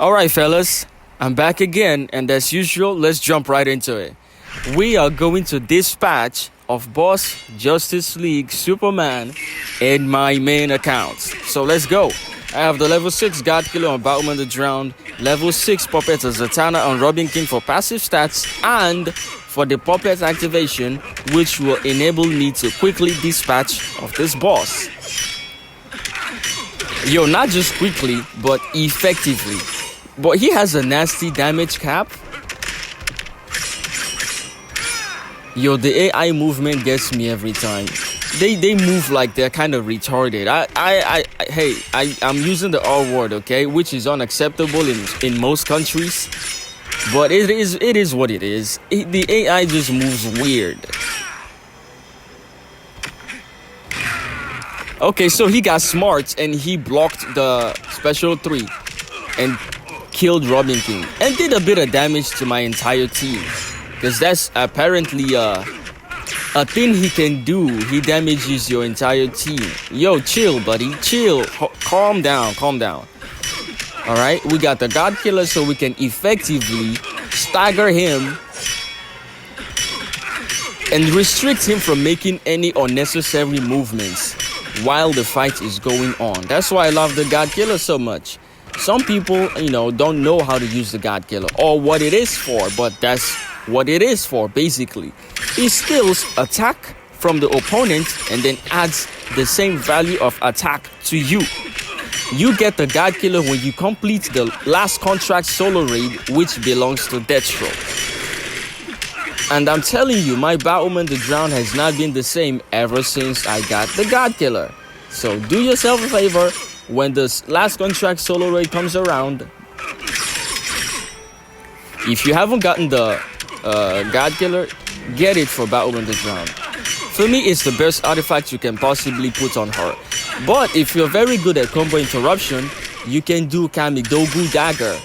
Alright fellas, I'm back again, and as usual, let's jump right into it. We are going to dispatch of Boss Justice League Superman in my main account. So let's go. I have the level 6 God Killer on Batwoman the Drowned, level 6 Puppet of Zatanna on Robin King for passive stats, and for the Puppet activation, which will enable me to quickly dispatch of this boss. Yo, not just quickly, but effectively. But he has a nasty damage cap. Yo, the AI movement gets me every time. They move like they're kind of retarded. I'm using the R word, okay, which is unacceptable in most countries. But it is what it is. The AI just moves weird. Okay, so he got smart and he blocked the special 3 and killed Robin King and did a bit of damage to my entire team, because that's apparently a thing he can do. He damages your entire team. Yo, chill, buddy, chill. Calm down. All right, we got the God Killer, so we can effectively stagger him and restrict him from making any unnecessary movements while the fight is going on. That's why I love the God Killer so much. Some people, don't know how to use the God Killer or what it is for, but that's what it is for, basically. It steals attack from the opponent and then adds the same value of attack to you. You get the God Killer when you complete the last contract solo raid, which belongs to Deathstroke. And I'm telling you, my Batwoman the Drowned has not been the same ever since I got the God Killer. So do yourself a favor. When this last contract solo raid comes around, if you haven't gotten the God Killer, get it for Batwoman the Drowned. For me, it's the best artifact you can possibly put on her. But if you're very good at combo interruption, you can do Kamidogu Dagger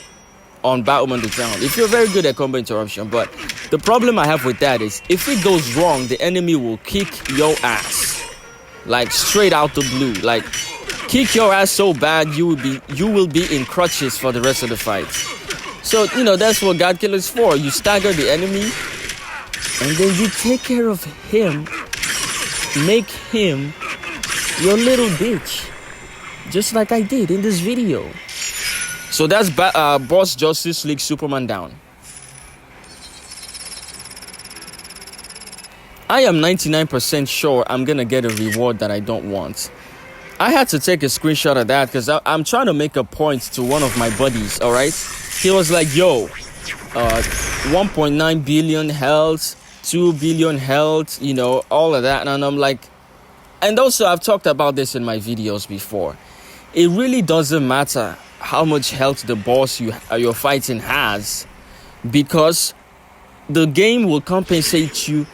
on Batwoman the Drowned. If you're very good at combo interruption, but the problem I have with that is if it goes wrong, the enemy will kick your ass, like straight out the blue, like kick your ass so bad you will be in crutches for the rest of the fight. So that's what God Killer is for. You stagger the enemy and then you take care of him, make him your little bitch, just like I did in this video. So that's Boss Justice League Superman down. I am 99% sure I'm gonna get a reward that I don't want. I had to take a screenshot of that because I'm trying to make a point to one of my buddies, all right? He was like, yo, 1.9 billion health, 2 billion health, all of that. And I'm like, and also I've talked about this in my videos before. It really doesn't matter how much health the boss you're fighting has, because the game will compensate you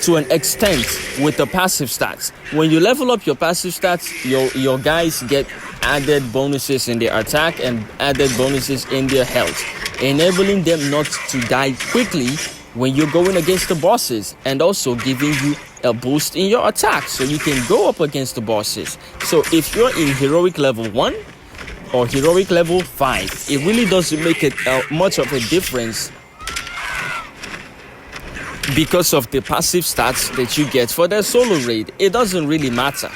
to an extent with the passive stats. When you level up your passive stats, your guys get added bonuses in their attack and added bonuses in their health, enabling them not to die quickly when you're going against the bosses, and also giving you a boost in your attack so you can go up against the bosses. So if you're in heroic level 1 or heroic level 5, it really doesn't make it much of a difference, because of the passive stats that you get for the solo raid. It doesn't really matter.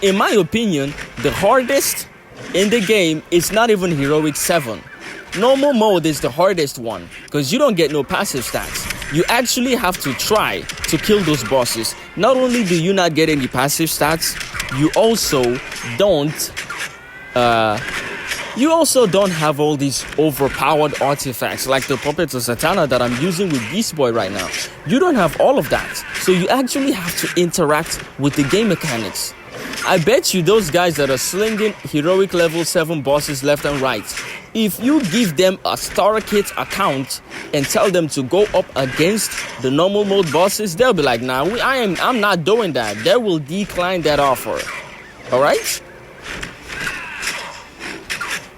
In my opinion, the hardest in the game is not even heroic 7. Normal mode is the hardest one, because you don't get no passive stats. You actually have to try to kill those bosses. Not only do you not get any passive stats, you also don't have all these overpowered artifacts like the Puppet of Zatanna that I'm using with Beast Boy right now. You don't have all of that. So you actually have to interact with the game mechanics. I bet you those guys that are slinging heroic level 7 bosses left and right, if you give them a starter kit account and tell them to go up against the normal mode bosses, they'll be like, nah, I'm not doing that. They will decline that offer. All right?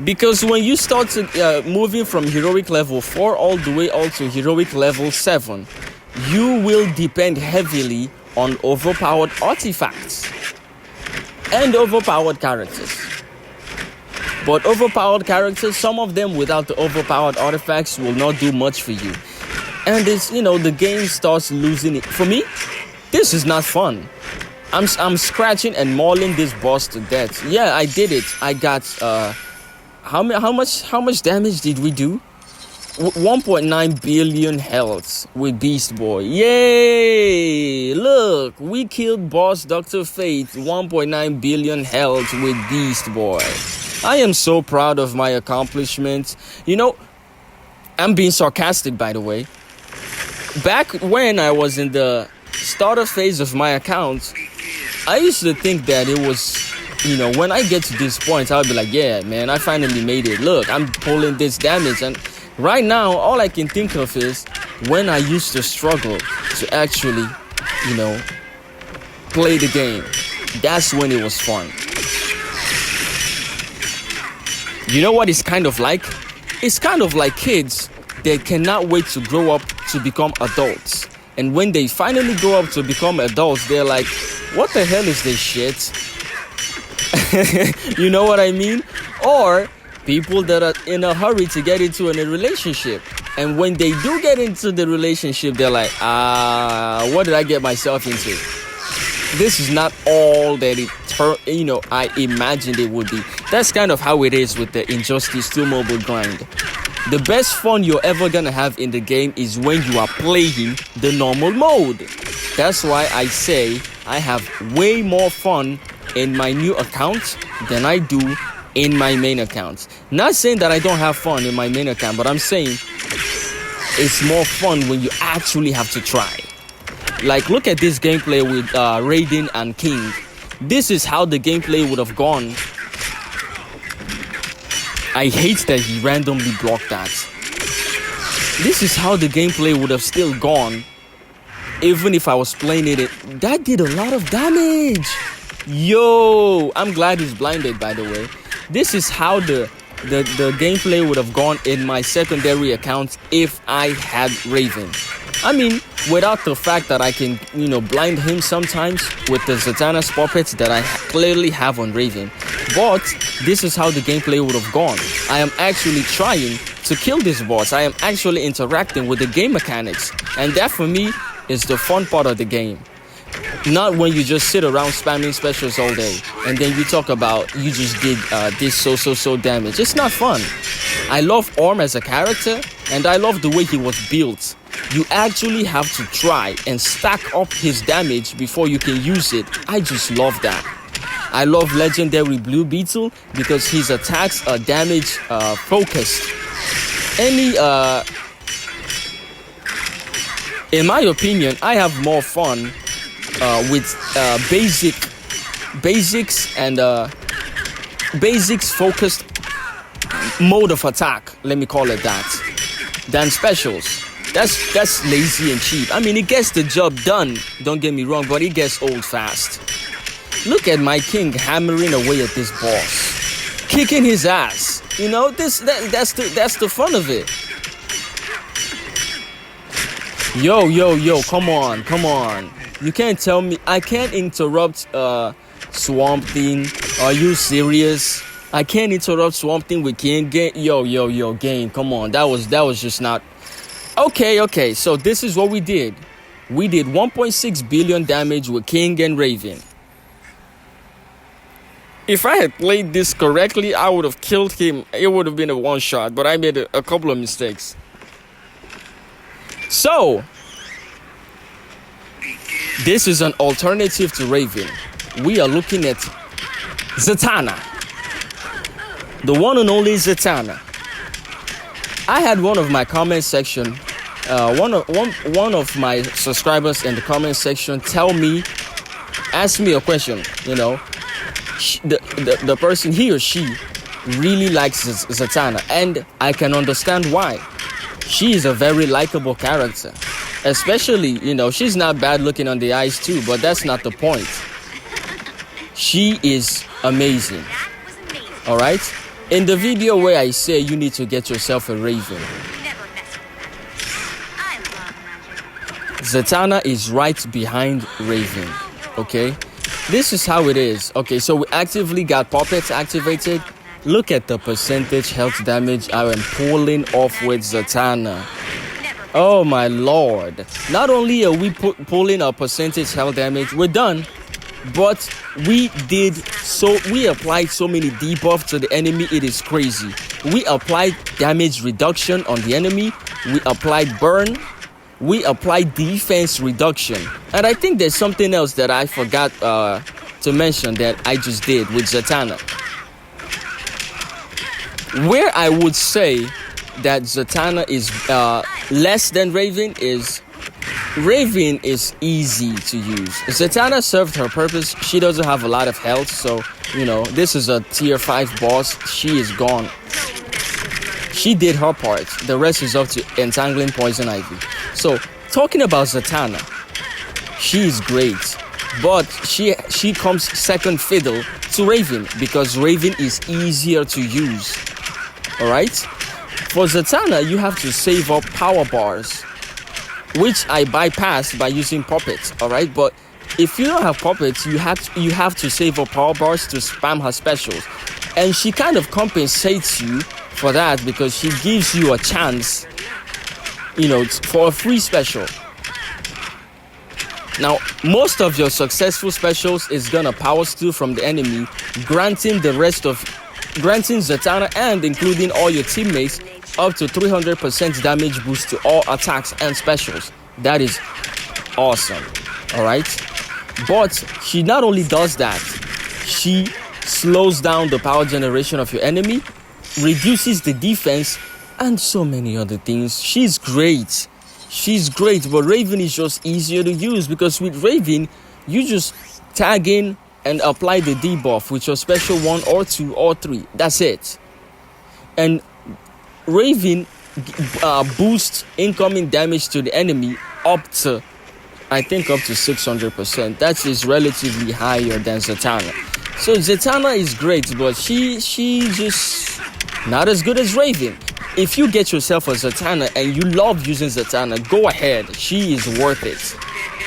Because when you start moving from heroic level 4 all the way all to heroic level 7, you will depend heavily on overpowered artifacts and overpowered characters. But overpowered characters, some of them without the overpowered artifacts will not do much for you. And it's, the game starts losing it. For me, this is not fun. I'm scratching and mauling this boss to death. Yeah, I did it. I got how much damage did we do? 1.9 billion health with Beast Boy. Yay! Look, we killed boss Dr. Fate. 1.9 billion health with Beast Boy. I am so proud of my accomplishment. I'm being sarcastic, by the way. Back when I was in the starter phase of my account, I used to think that it was, when I get to this point, I'll be like, yeah, man, I finally made it. Look, I'm pulling this damage. And right now, all I can think of is when I used to struggle to actually, play the game. That's when it was fun. You know what it's kind of like? It's kind of like kids that cannot wait to grow up to become adults. And when they finally grow up to become adults, they're like, what the hell is this shit? You know what I mean? Or people that are in a hurry to get into a relationship. And when they do get into the relationship, they're like, what did I get myself into? This is not all that I imagined it would be. That's kind of how it is with the Inj2mobile grind. The best fun you're ever gonna have in the game is when you are playing the normal mode. That's why I say I have way more fun in my new account than I do in my main account. Not saying that I don't have fun in my main account, but I'm saying it's more fun when you actually have to try. Like, look at this gameplay with Raiden and King. This is how the gameplay would have gone. I hate that he randomly blocked that. This is how the gameplay would have still gone. Even if I was playing it, that did a lot of damage. Yo, I'm glad he's blinded, by the way. This is how the gameplay would have gone in my secondary account if I had Raven. I mean, without the fact that I can, blind him sometimes with the Zatanna puppets that I clearly have on Raven. But this is how the gameplay would have gone. I am actually trying to kill this boss. I am actually interacting with the game mechanics. And that for me is the fun part of the game. Not when you just sit around spamming specials all day and then you talk about you just did this so damage. It's not fun. I love Orm as a character and I love the way he was built. You actually have to try and stack up his damage before you can use it. I just love that. I love legendary Blue Beetle because his attacks are damage focused. In my opinion, I have more fun with basics and basics focused mode of attack, let me call it that, than specials. That's lazy and cheap. I mean, it gets the job done, don't get me wrong, but it gets old fast. Look at my king hammering away at this boss, kicking his ass. That's the fun of it. Yo, come on. You can't tell me I can't interrupt Swamp Thing. Are you serious? I can't interrupt Swamp Thing with King. Yo, game. Come on. That was just not. Okay. So this is what we did. We did 1.6 billion damage with King and Raven. If I had played this correctly, I would have killed him. It would have been a one shot, but I made a couple of mistakes. So, this is an alternative to Raven. We are looking at Zatanna. The one and only Zatanna. I had one of my comment section, one of my subscribers in the comment section ask me a question, the person, he or she, really likes Zatanna, and I can understand why. She is a very likable character. Especially, she's not bad looking on the eyes too, but that's not the point. She is amazing. Alright? In the video where I say you need to get yourself a Raven, Zatanna is right behind Raven. Okay? This is how it is. Okay, so we actively got puppets activated. Look at the percentage health damage I am pulling off with Zatanna. Oh my lord. Not only are we pulling our percentage health damage, we're done. But we applied so many debuffs to the enemy, it is crazy. We applied damage reduction on the enemy. We applied burn. We applied defense reduction. And I think there's something else that I forgot to mention that I just did with Zatanna. Where I would say that Zatanna is less than Raven is easy to use. Zatanna served her purpose. She doesn't have a lot of health, so this is a tier 5 boss. She is gone. She did her part. The rest is up to entangling Poison Ivy. So talking about Zatanna, she is great, but she comes second fiddle to Raven because Raven is easier to use. All right. For Zatanna, you have to save up power bars, which I bypassed by using puppets. All right, but if you don't have puppets, you have to save up power bars to spam her specials, and she kind of compensates you for that because she gives you a chance, for a free special. Now, most of your successful specials is gonna power steal from the enemy, granting Zatanna and including all your teammates up to 300% damage boost to all attacks and specials. That is awesome. All right, but she not only does that, she slows down the power generation of your enemy, reduces the defense, and so many other things. She's great, but Raven is just easier to use because with Raven, you just tag in and apply the debuff with your special 1 or 2 or 3. That's it. And Raven boosts incoming damage to the enemy up to 600%. That is relatively higher than Zatanna. So Zatanna is great, but she just not as good as Raven. If you get yourself a Zatanna and you love using Zatanna, go ahead. She is worth it.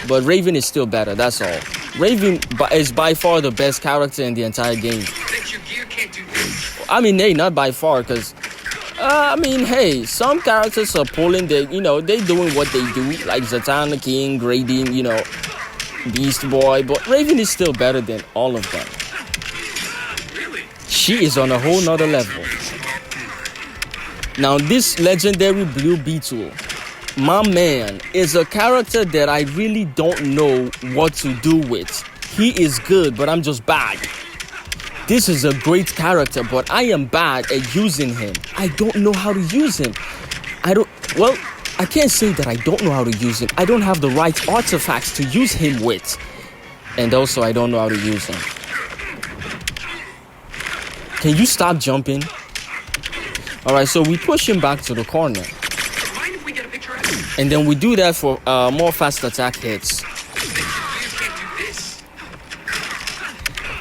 But Raven is still better, that's all. Raven is by far the best character in the entire game. I mean, hey, not by far, because some characters are pulling they doing what they do, like Zatanna, King, Grading, Beast Boy, but Raven is still better than all of them. She is on a whole nother level. Now, this legendary Blue Beetle, my man, is a character that I really don't know what to do with. He is good, but I'm just bad. This is a great character, but I am bad at using him. I don't know how to use him. I can't say that I don't know how to use him. I don't have the right artifacts to use him with. And also, I don't know how to use him. Can you stop jumping? All right, so we push him back to the corner. And then we do that for more fast attack hits.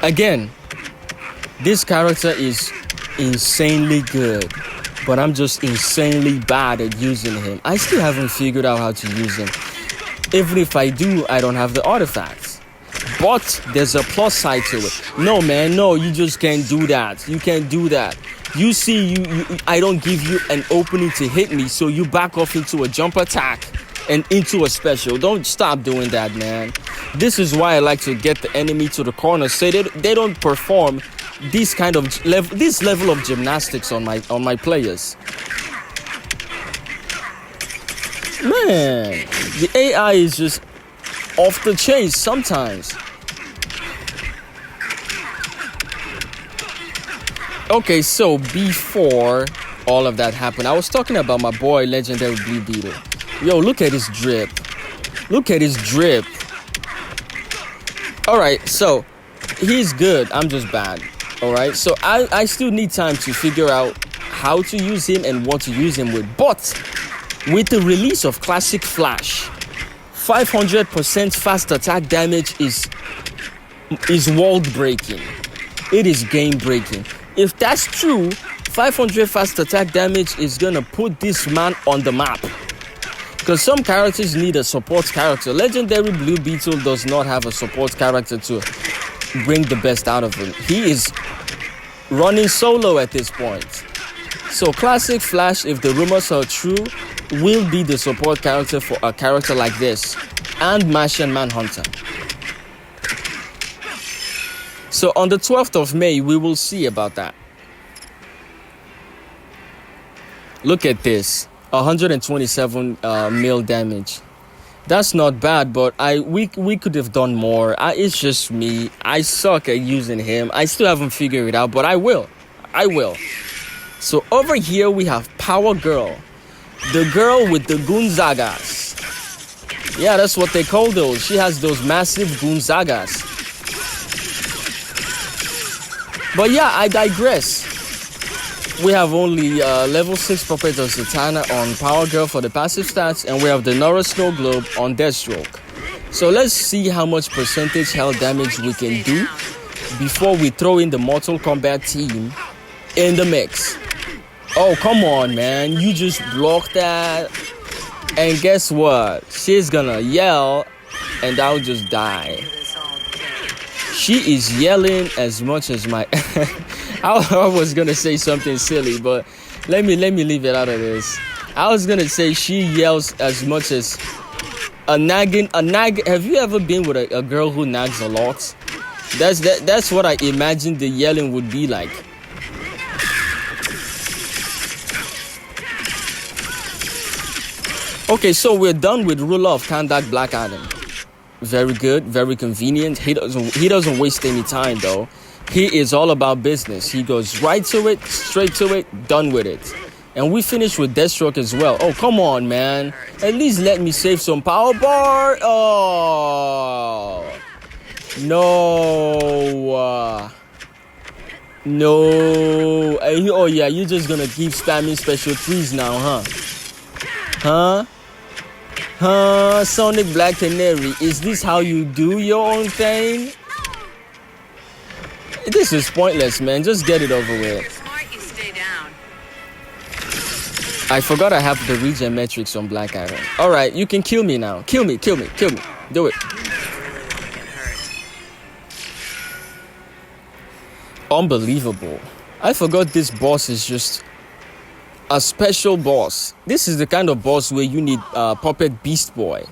Again, this character is insanely good, but I'm just insanely bad at using him. I still haven't figured out how to use him. Even if I do, I don't have the artifacts. But there's a plus side to it. No, man, no, you just can't do that. You can't do that. You see, I don't give you an opening to hit me, so you back off into a jump attack and into a special. Don't stop doing that, man. This is why I like to get the enemy to the corner so they don't perform this level of gymnastics on my players. Man, the AI is just off the chase sometimes. Okay, so before all of that happened, I was talking about my boy Legendary Blue Beetle. Yo, look at his drip. Look at his drip. Alright, so he's good. I'm just bad. Alright, so I still need time to figure out how to use him and what to use him with. But with the release of Classic Flash, 500% fast attack damage is world breaking. It is game breaking. If that's true, 500 fast attack damage is gonna put this man on the map. Because some characters need a support character. Legendary Blue Beetle does not have a support character to bring the best out of him. He is running solo at this point. So Classic Flash, if the rumors are true, will be the support character for a character like this, and Martian Manhunter. So on the 12th of May, we will see about that. Look at this, 127 mil damage. That's not bad, but we could have done more. It's just me. I suck at using him. I still haven't figured it out, but I will. So over here we have Power Girl, the girl with the Gonzagas. Yeah, that's what they call those. She has those massive Gonzagas. But yeah, I digress. We have only level 6 puppet of Zatanna on Power Girl for the passive stats, and we have the Nora Snow Globe on Deathstroke. So let's see how much percentage health damage we can do before we throw in the Mortal Kombat team in the mix. Oh, come on, man. You just blocked that. And guess what? She's gonna yell and I'll just die. She is yelling as much as my... I was gonna say something silly, but let me leave it out of this. I was gonna say she yells as much as a nagging. Have you ever been with a girl who nags a lot? That's what I imagine the yelling would be like. Okay, so we're done with Ruler of Kandak Black Adam. Very good, very convenient. He doesn't waste any time though. He is all about business. He goes right to it, straight to it, done with it. And we finish with Deathstroke as well. Oh, come on, man. At least let me save some power bar. Oh. No. No. Oh, yeah, you're just gonna keep spamming special 3s now, huh? Sonic Black Canary. Is this how you do your own thing? This is pointless, man. Just get it over with. I forgot I have the regen metrics on Black Adam. Alright, you can kill me now. Kill me. Do it. Unbelievable. I forgot this boss is just a special boss. This is the kind of boss where you need Puppet Beast Boy.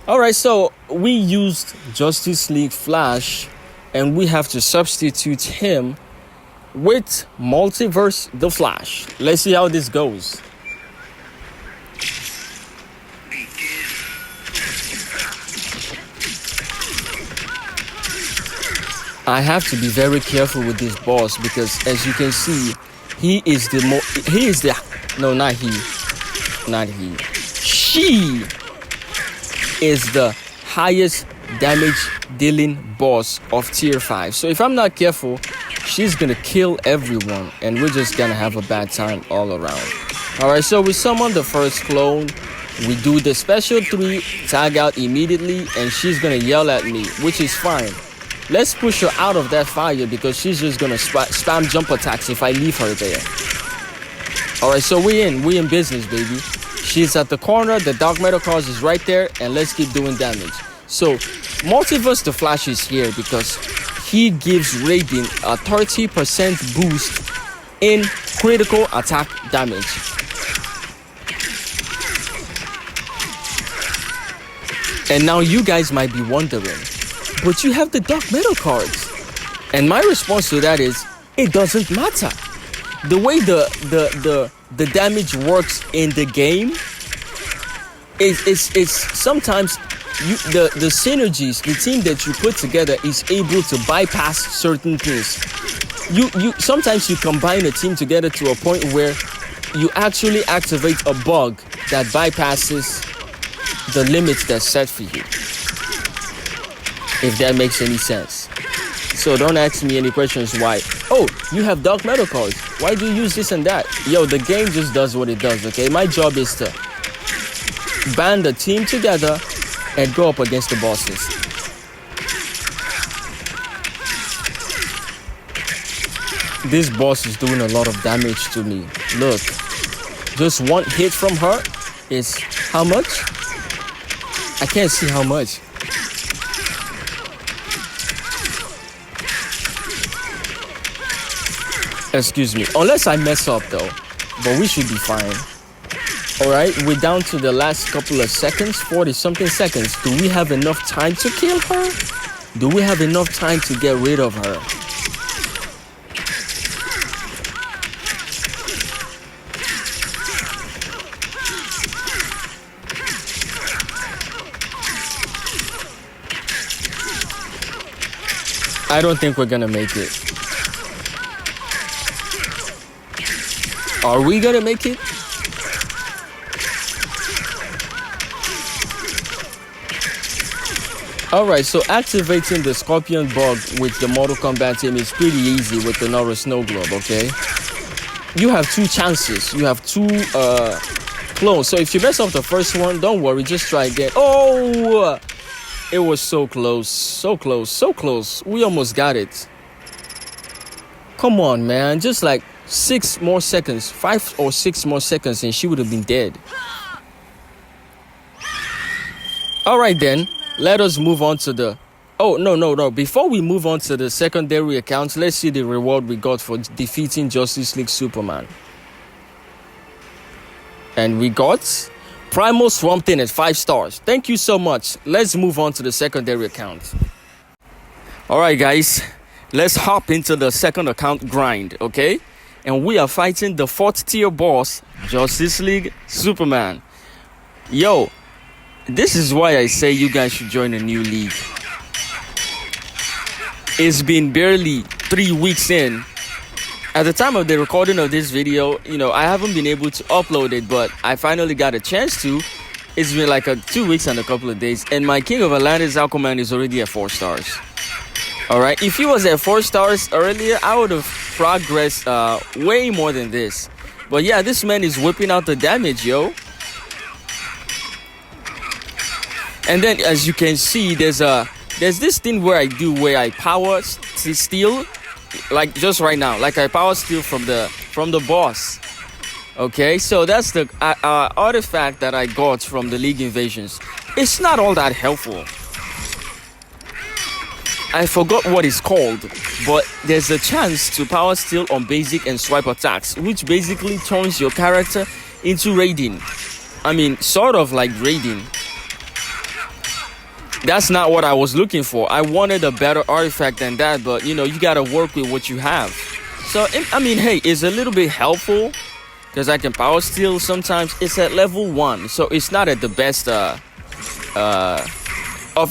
Alright, so we used Justice League Flash, and we have to substitute him with Multiverse the Flash. Let's see how this goes. I have to be very careful with this boss because, as you can see, she is the highest damage dealing boss of tier 5. So if I'm not careful, she's gonna kill everyone and we're just gonna have a bad time all around. Alright, so we summon the first clone, we do the special 3, tag out immediately, and she's gonna yell at me, which is fine. Let's push her out of that fire because she's just gonna spam jump attacks if I leave her there. Alright, so we in business, baby. She's at the corner, the Dark Metal Cause is right there, and let's keep doing damage. So Multiverse the Flash is here because he gives Raiden a 30% boost in critical attack damage. And now you guys might be wondering, but you have the Dark Metal cards. And my response to that is, it doesn't matter. The way the damage works in the game is sometimes the synergies, the team that you put together is able to bypass certain things. Sometimes you combine a team together to a point where you actually activate a bug that bypasses the limits that's set for you. If that makes any sense. So don't ask me any questions why. Oh, you have Dark Metal cards. Why do you use this and that? Yo, the game just does what it does, okay? My job is to band the team together and go up against the bosses. This boss is doing a lot of damage to me. Look, just one hit from her is how much? I can't see how much. Excuse me. Unless I mess up though. But we should be fine. Alright, we're down to the last couple of seconds, 40 something seconds. Do we have enough time to kill her? Do we have enough time to get rid of her? I don't think we're gonna make it. Are we gonna make it? Alright, so activating the Scorpion bug with the Mortal Kombat team is pretty easy with the Nora Snow Globe, okay? You have 2 chances. You have 2 clones. So if you mess up the first one, don't worry, just try again. Oh! It was so close, so close, so close. We almost got it. Come on, man. Just like 6 more seconds, 5 or 6 more seconds, and she would have been dead. Alright then. Let us move on to the... Oh, no. Before we move on to the secondary accounts, let's see the reward we got for defeating Justice League Superman. And we got Primal Swamp Thing at 5 stars. Thank you so much. Let's move on to the secondary account. Alright, guys. Let's hop into the second account grind, okay? And we are fighting the 4th tier boss, Justice League Superman. Yo. This is why I say you guys should join a new league. It's been barely 3 weeks in. At the time of the recording of this video, I haven't been able to upload it, but I finally got a chance to. It's been like 2 weeks and a couple of days, and my King of Atlantis Aquaman is already at 4 stars. Alright, if he was at 4 stars earlier, I would have progressed way more than this. But yeah, this man is whipping out the damage, yo. And then, as you can see, there's this thing where I power steal, like just right now, like I power steal from the boss. Okay, so that's the artifact that I got from the League Invasions. It's not all that helpful. I forgot what it's called, but there's a chance to power steal on basic and swipe attacks, which basically turns your character into raiding. I mean, sort of like raiding. That's not what I was looking for. I wanted a better artifact than that, but you gotta work with what you have. So, I mean, hey, it's a little bit helpful because I can power steal sometimes. It's at level 1, so it's not at the best of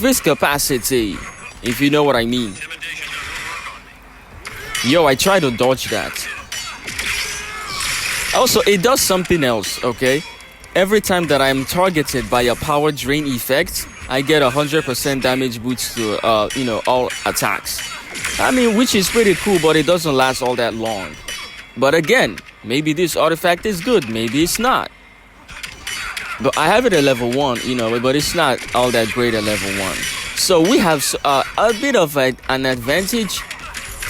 its capacity, if you know what I mean. Yo, I try to dodge that. Also, it does something else, okay? Every time that I'm targeted by a power drain effect, I get 100% damage boost to, all attacks. I mean, which is pretty cool, but it doesn't last all that long. But again, maybe this artifact is good, maybe it's not. But I have it at level 1, but it's not all that great at level 1. So we have a bit of an advantage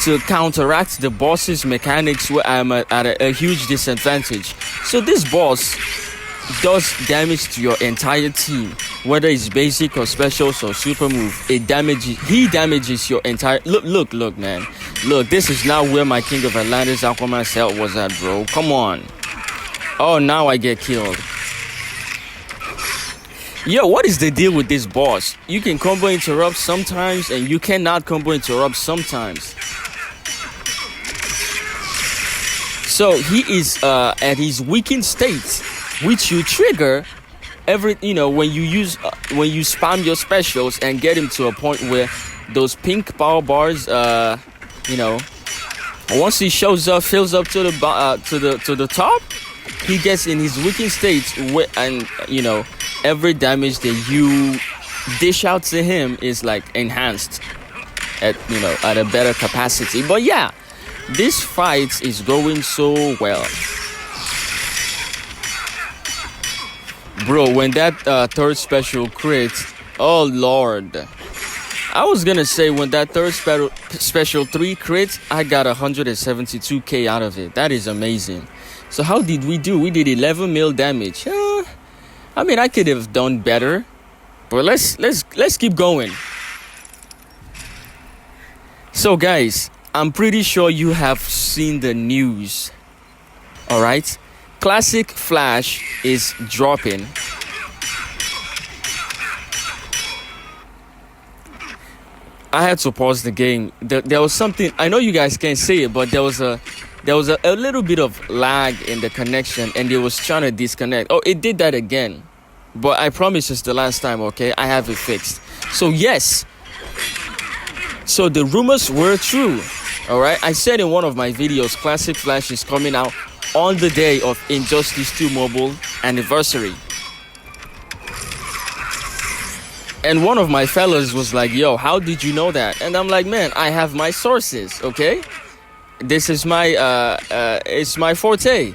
to counteract the boss's mechanics where I'm at a huge disadvantage. So this boss does damage to your entire team, whether it's basic or specials or super move. He damages your entire... Look, man. Look, this is not where my King of Atlantis Aquaman's health was at, bro. Come on. Oh, now I get killed. Yo, what is the deal with this boss? You can combo interrupt sometimes, and you cannot combo interrupt sometimes. So he is at his weakened state, which you trigger when you spam your specials and get him to a point where those pink power bars, once he shows up, fills up to the top, he gets in his weakened state, and every damage that you dish out to him is like enhanced at a better capacity. But yeah, this fight is going so well. Bro, when that third special crit, oh lord. I was gonna say when that third special 3 crit, I got 172k out of it. That is amazing. So how did we do? We did 11 mil damage. I mean, I could have done better, but let's keep going. So guys, I'm pretty sure you have seen the news. Alright? Classic Flash is dropping. I had to pause the game. There was something, I know you guys can't see it, but there was a little bit of lag in the connection, and it was trying to disconnect. Oh, it did that again. But I promise it's the last time, okay? I have it fixed. So yes. So the rumors were true. Alright? I said in one of my videos, Classic Flash is coming out on the day of Inj2mobile anniversary. And one of my fellas was like, yo, how did you know that? And I'm like, man, I have my sources, okay? This is it's my forte.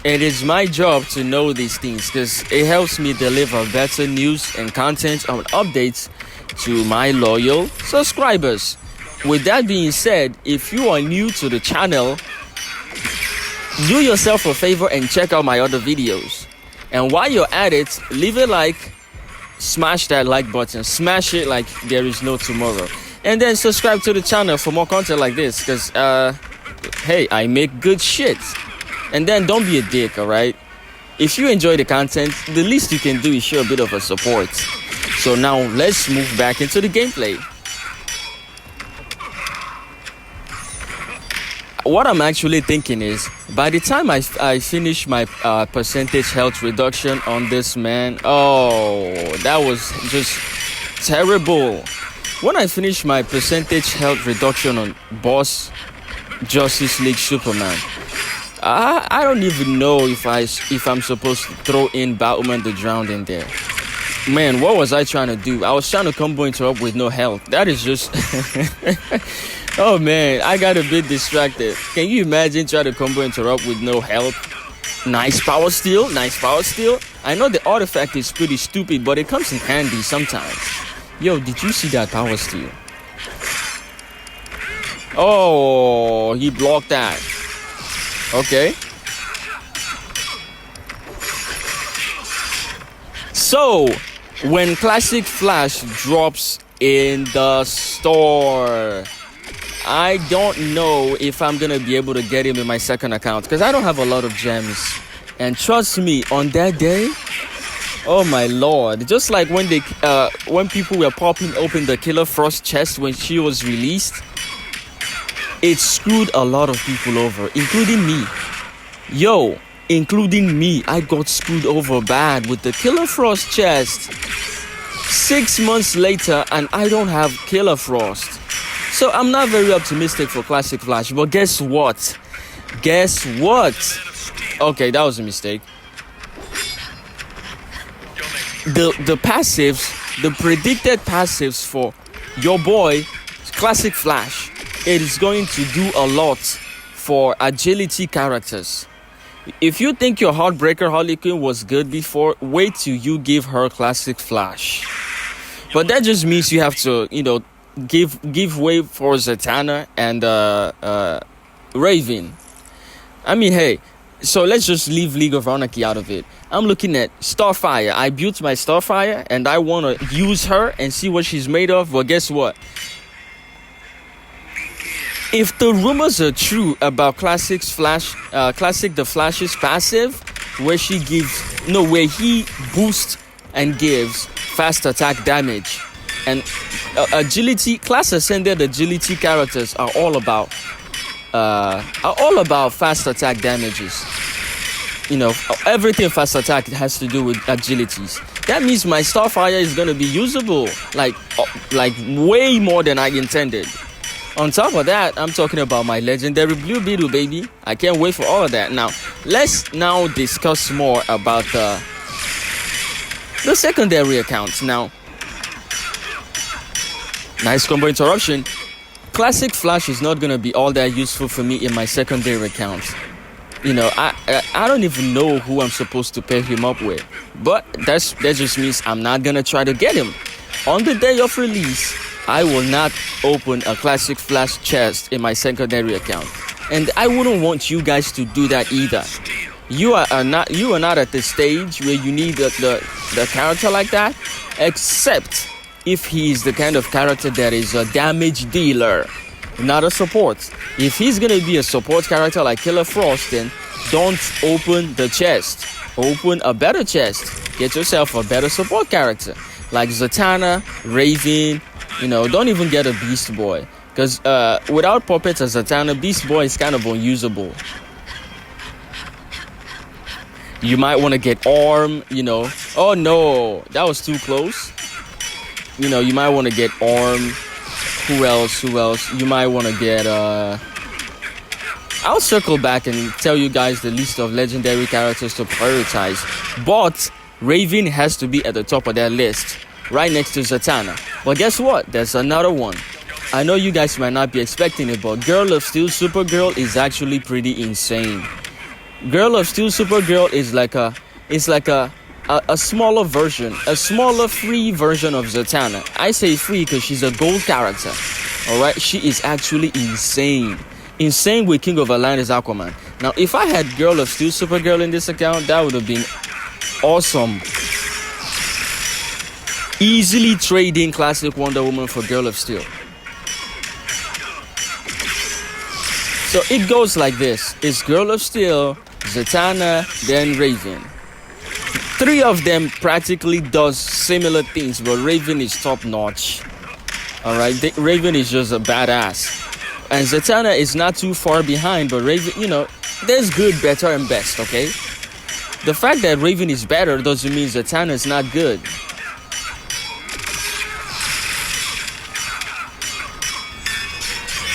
It is my job to know these things because it helps me deliver better news and content and updates to my loyal subscribers. With that being said, if you are new to the channel, do yourself a favor and check out my other videos. And while you're at it, leave a like, smash that like button, smash it like there is no tomorrow. And then subscribe to the channel for more content like this because, hey, I make good shit. And then don't be a dick, alright? If you enjoy the content, the least you can do is show a bit of a support. So now let's move back into the gameplay. What I'm actually thinking is, by the time I finish my percentage health reduction on this man, oh, that was just terrible. When I finish my percentage health reduction on Boss Justice League Superman, I don't even know if I'm supposed to throw in Batwoman the Drowned in there. Man, what was I trying to do? I was trying to combo interrupt with no health. That is just... Oh man, I got a bit distracted. Can you imagine trying to combo interrupt with no health? Nice power steal, nice power steal. I know the artifact is pretty stupid, but it comes in handy sometimes. Yo, did you see that power steal? Oh, he blocked that. Okay. So, when Classic Flash drops in the store, I don't know if I'm gonna be able to get him in my second account because I don't have a lot of gems. And trust me, on that day, oh my lord, just like when people were popping open the Killer Frost chest when she was released, it screwed a lot of people over, including me. Yo, including me, I got screwed over bad with the Killer Frost chest. 6 months later, and I don't have Killer Frost. So I'm not very optimistic for Classic Flash, but guess what? Guess what? Okay, that was a mistake. The passives, the predicted passives for your boy, Classic Flash, it is going to do a lot for agility characters. If you think your Heartbreaker Harley Quinn was good before, wait till you give her Classic Flash. But that just means you have to, give way for Zatanna and Raven. I mean, hey, so let's just leave League of Anarchy out of it. I'm looking at Starfire. I built my Starfire and I want to use her and see what she's made of. Well, guess what? If the rumors are true about Classic the Flash's passive, where he boosts and gives fast attack damage, and agility, class ascended agility characters are all about fast attack damages. Everything fast attack has to do with agilities. That means my Starfire is gonna be usable, like way more than I intended. On top of that, I'm talking about my legendary Blue Beetle, baby. I can't wait for all of that. Now, let's now discuss more about the secondary accounts. Now, nice combo interruption. Classic Flash is not gonna be all that useful for me in my secondary accounts. I don't even know who I'm supposed to pair him up with. But that just means I'm not gonna try to get him. On the day of release, I will not open a Classic Flash chest in my secondary account. And I wouldn't want you guys to do that either. You are not at the stage where you need the character like that, except if he is the kind of character that is a damage dealer. not a support. If he's gonna be a support character like Killer Frost, then don't open the chest. Open a better chest. Get yourself a better support character like Zatanna, Raven. Don't even get a Beast Boy, because without puppets as Zatanna, Beast Boy is kind of unusable. You might want to get Arm. Oh no, that was too close. You might want to get Arm. Who else? You might want to get I'll circle back and tell you guys the list of legendary characters to prioritize. But Raven has to be at the top of that list, right next to Zatanna. But guess what? There's another one. I know you guys might not be expecting it, but Girl of Steel Supergirl is actually pretty insane. Girl of Steel Supergirl is like a smaller version, a smaller free version of Zatanna. I say free because she's a gold character. Alright, she is actually insane. Insane with King of Atlantis Aquaman. Now, if I had Girl of Steel Supergirl in this account, that would have been awesome. Easily trading classic Wonder Woman for Girl of Steel. So it goes like this. It's Girl of Steel, Zatanna, then Raven. Three of them practically does similar things, but Raven is top notch. Alright, Raven is just a badass. And Zatanna is not too far behind, but Raven, there's good, better, and best, okay? The fact that Raven is better doesn't mean Zatanna is not good.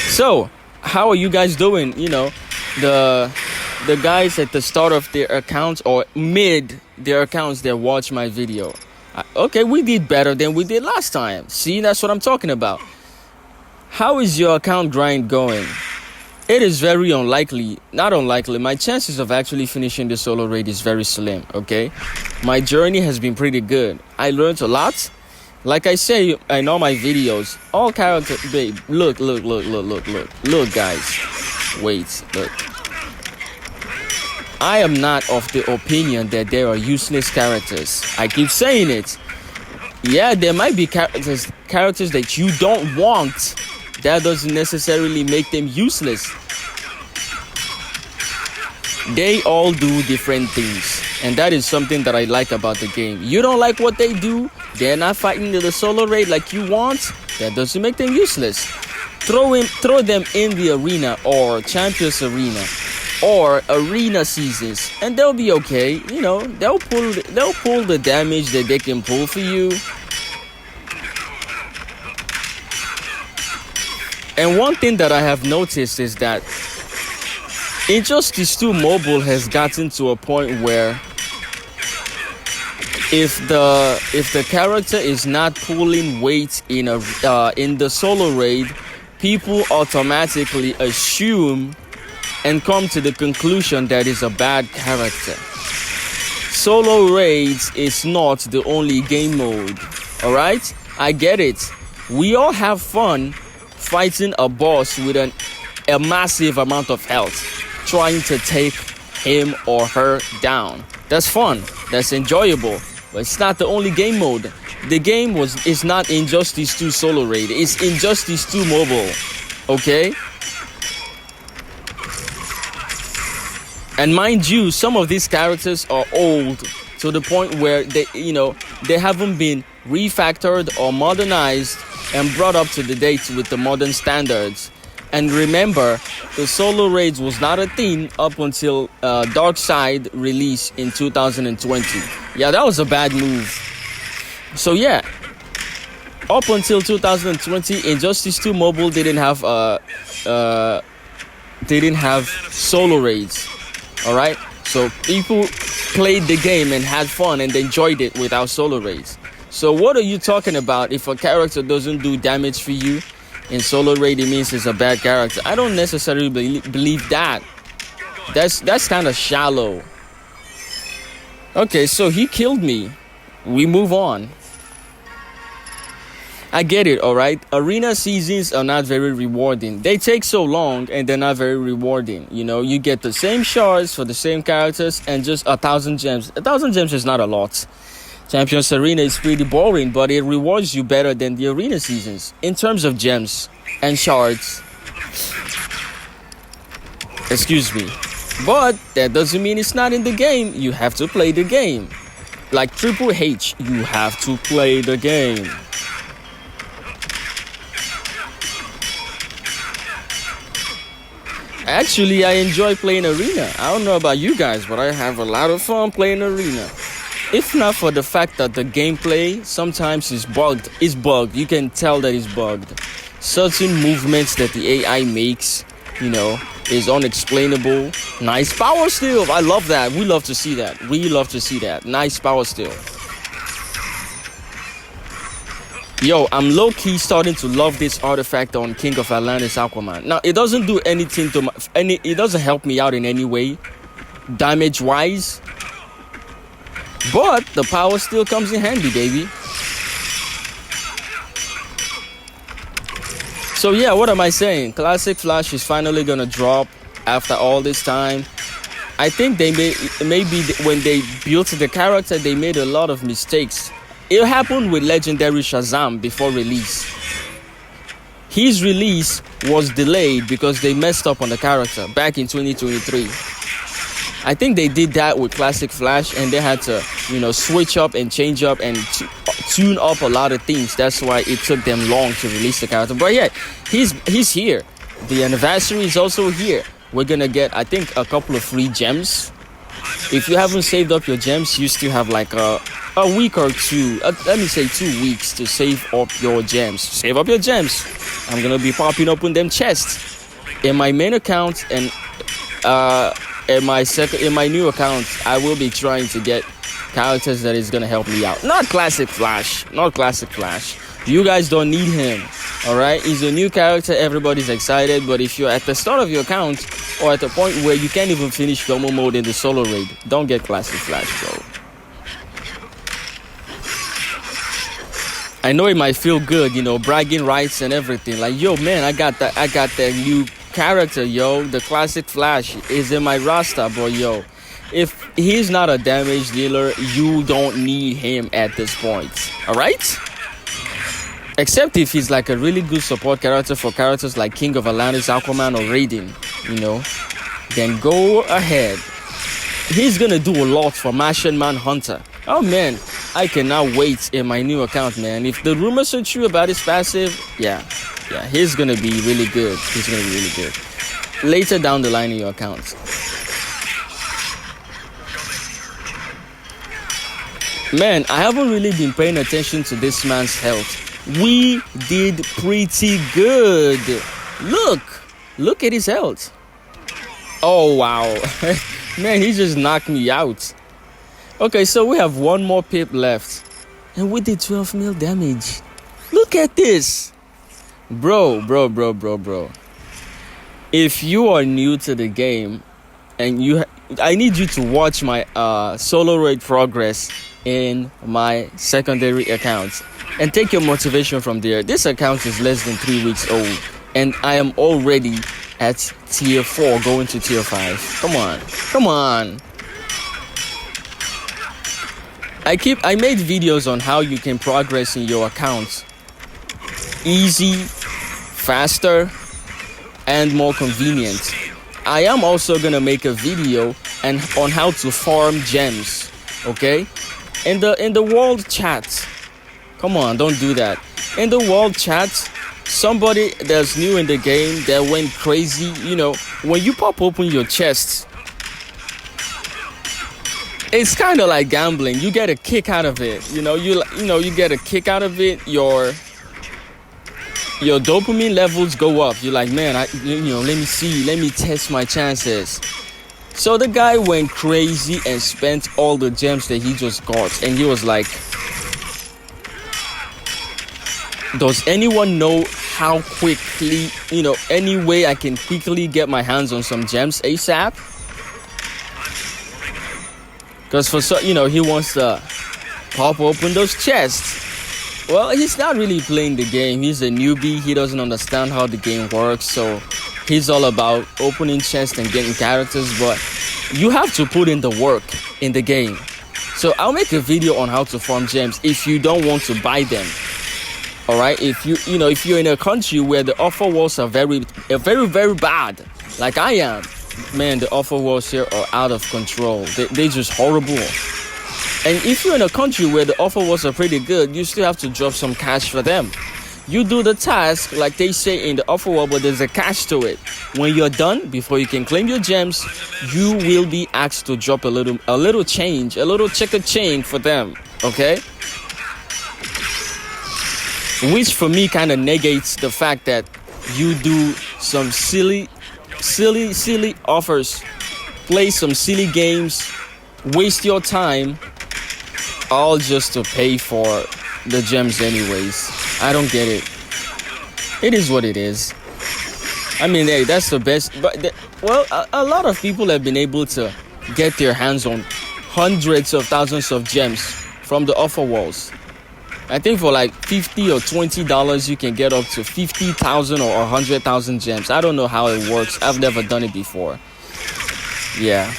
So, how are you guys doing? The guys at the start of their accounts or mid their accounts that watch my video. Okay, we did better than we did last time. See, that's what I'm talking about. How is your account grind going? It is very unlikely, not unlikely. My chances of actually finishing the solo raid is very slim, okay? My journey has been pretty good. I learned a lot. Like I say in all my videos, all characters, babe, look, guys. Wait, look. I am not of the opinion that there are useless characters. I keep saying it. Yeah, there might be characters that you don't want. That doesn't necessarily make them useless. They all do different things, and that is something that I like about the game. You don't like what they do, they're not fighting the solo raid like you want, that doesn't make them useless. Throw them in the arena or Champions Arena or arena seasons, and they'll be okay. They'll pull the damage that they can pull for you. And one thing that I have noticed is that Inj2mobile has gotten to a point where if the character is not pulling weight in the solo raid, people automatically assume and come to the conclusion that it's a bad character. Solo raids is not the only game mode. Alright? I get it. We all have fun fighting a boss with a massive amount of health, trying to take him or her down. That's fun. That's enjoyable. But it's not the only game mode. The game is not Injustice 2 solo raid. It's Inj2mobile. Okay? And mind you, some of these characters are old to the point where they haven't been refactored or modernized and brought up to the date with the modern standards. And remember, the solo raids was not a thing up until Darkseid release in 2020. Yeah, that was a bad move. So yeah, up until 2020, Inj2mobile didn't have solo raids. All right, so people played the game and had fun and enjoyed it without solo raids. So what are you talking about? If a character doesn't do damage for you in solo raid, it means it's a bad character. I don't necessarily believe that. That's kind of shallow. Okay, so he killed me. We move on. I get it, alright? Arena seasons are not very rewarding. They take so long and they're not very rewarding. You get the same shards for the same characters and just 1,000 gems. 1,000 gems is not a lot. Champions Arena is pretty boring, but it rewards you better than the arena seasons in terms of gems and shards. Excuse me. But that doesn't mean it's not in the game. You have to play the game. Like Triple H, you have to play the game. Actually, I enjoy playing Arena. I don't know about you guys, but I have a lot of fun playing Arena. If not for the fact that the gameplay sometimes is bugged. It's bugged. You can tell that it's bugged. Certain movements that the AI makes, is unexplainable. Nice power steal. I love that. We love to see that. We love to see that. Nice power steal. Yo, I'm low-key starting to love this artifact on King of Atlantis Aquaman. Now, it doesn't do anything to it doesn't help me out in any way, damage-wise. But the power still comes in handy, baby. So yeah, what am I saying? Classic Flash is finally gonna drop after all this time. I think they maybe when they built the character, they made a lot of mistakes. It happened with Legendary Shazam before release. His release was delayed because they messed up on the character back in 2023. I think they did that with Classic Flash, and they had to, switch up and change up and tune up a lot of things. That's why it took them long to release the character. But yeah, he's here. The anniversary is also here. We're gonna get, I think, a couple of free gems. If you haven't saved up your gems, you still have like a week or two. Let me say 2 weeks to save up your gems. Save up your gems. I'm gonna be popping open them chests in my main account, and in my new account, I will be trying to get characters that is gonna help me out. Not Classic Flash. You guys don't need him. Alright? He's a new character, everybody's excited, but if you're at the start of your account or at the point where you can't even finish normal mode in the solo raid, don't get Classic Flash, bro. I know it might feel good, bragging rights and everything. Like, yo, man, I got that new character, yo. The Classic Flash is in my roster, but yo, if he's not a damage dealer, you don't need him at this point. Alright? Except if he's like a really good support character for characters like King of Atlantis, Aquaman, or Raiden, then go ahead. He's gonna do a lot for Martian Manhunter. Oh man, I cannot wait in my new account, man. If the rumors are true about his passive, yeah, he's gonna be really good. Later down the line in your account. Man, I haven't really been paying attention to this man's health. We did pretty good. Look at his health. Oh wow. Man, he just knocked me out. Okay, so we have one more pip left, and we did 12 mil damage. Look at this. Bro. If you are new to the game, and I need you to watch my solo raid progress in my secondary account and take your motivation from there. This account is less than 3 weeks old, and I am already at tier 4 going to tier 5. Come on. I made videos on how you can progress in your account easy, faster, and more convenient. I am also gonna make a video on how to farm gems. Okay, in the world chat. Come on, don't do that. In the world chat, somebody that's new in the game that went crazy. When you pop open your chest, it's kind of like gambling. You get a kick out of it. You get a kick out of it. Your dopamine levels go up. You're like, man, let me test my chances. So the guy went crazy and spent all the gems that he just got, and he was like, does anyone know how quickly, any way I can quickly get my hands on some gems ASAP? Because he wants to pop open those chests. Well, he's not really playing the game. He's a newbie. He doesn't understand how the game works. So he's all about opening chests and getting characters. But you have to put in the work in the game. So I'll make a video on how to farm gems if you don't want to buy them. All right, if you're in a country where the offer walls are very bad, like I am, man, the offer walls here are out of control. They're just horrible. And if you're in a country where the offer walls are pretty good, you still have to drop some cash for them. You do the task like they say in the offer wall, but there's a catch to it. When you're done, before you can claim your gems, you will be asked to drop a little change, a little checkered chain for them. Okay? Which for me kind of negates the fact that you do some silly offers, play some silly games, waste your time, all just to pay for the gems anyways. I don't get it. It is what it is. I mean, hey, that's the best. But a lot of people have been able to get their hands on hundreds of thousands of gems from the offer walls. I think for like $50 or $20, you can get up to 50,000 or 100,000 gems. I don't know how it works. I've never done it before. Yeah.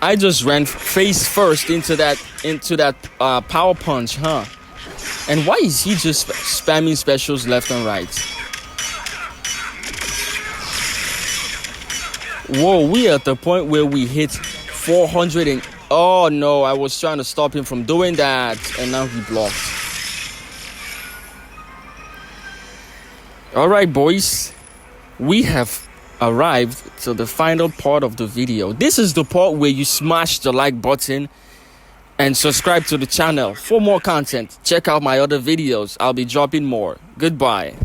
I just ran face first into that power punch, huh? And why is he just spamming specials left and right? Whoa, we are at the point where we hit 400 and... Oh no, I was trying to stop him from doing that, and now he blocked. Alright boys, we have arrived to the final part of the video. This is the part where you smash the like button and subscribe to the channel for more content. Check out my other videos. I'll be dropping more. Goodbye.